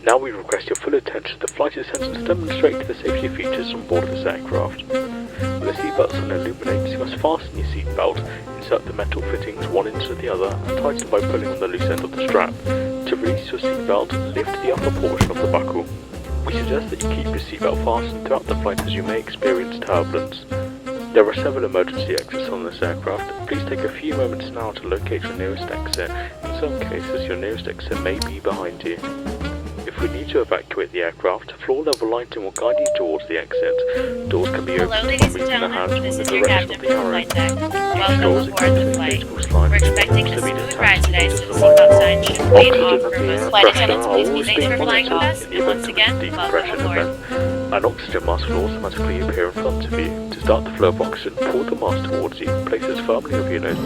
Now we request your full attention to the flight attendants demonstrate the safety features on board this aircraft. With the seatbelt sign illuminates, you must fasten your seatbelt, insert the metal fittings one into the other, and tighten by pulling on the loose end of the strap. To release your seatbelt, lift the upper portion of the buckle. We suggest that you keep your seatbelt fastened throughout the flight as you may experience turbulence. There are several emergency exits on this aircraft. Please take a few moments now to locate your nearest exit. In some cases, your nearest exit may be behind you. If we need to evacuate the aircraft, floor-level lighting will guide you towards the exit. Doors can be opened by moving the hands in the direction of the arrow. Welcome aboard the flight. We're expecting a smooth ride today, so the seatbelt sign should remain off for most flight attendants. Please be safe for flying with us, and once again, welcome aboard. An oxygen mask will automatically appear in front of you. To start the flow of oxygen, pull the mask towards you. Place it firmly over your nose.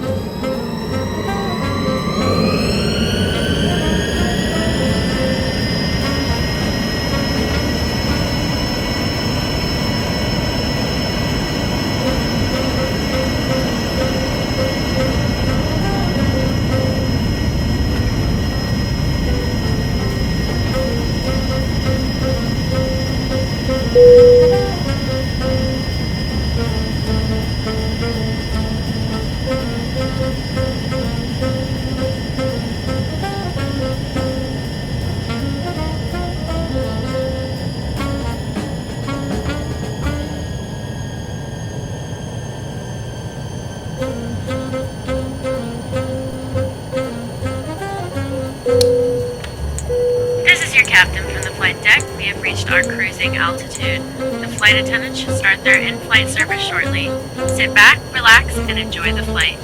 This is your captain from the flight deck. We have reached our cruising altitude. The flight attendants should start their in-flight service shortly. Sit back, relax, and enjoy the flight.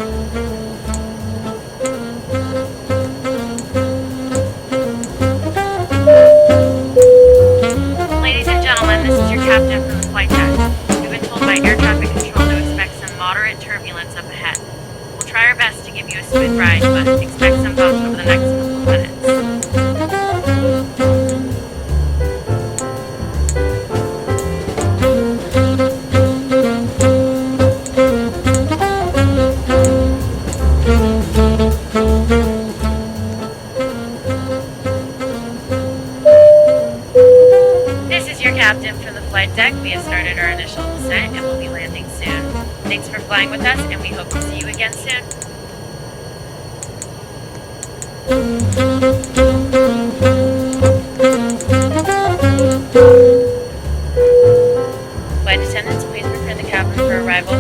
Ladies and gentlemen, this is your captain from the flight deck. We've been told by air traffic control to expect some moderate turbulence up ahead. We'll try our best to give you a smooth ride, but expect some bumps over the next couple of minutes. Captain from the flight deck, we have started our initial descent and will be landing soon. Thanks for flying with us, and we hope to see you again soon. Flight attendants, please prepare the cabin for arrival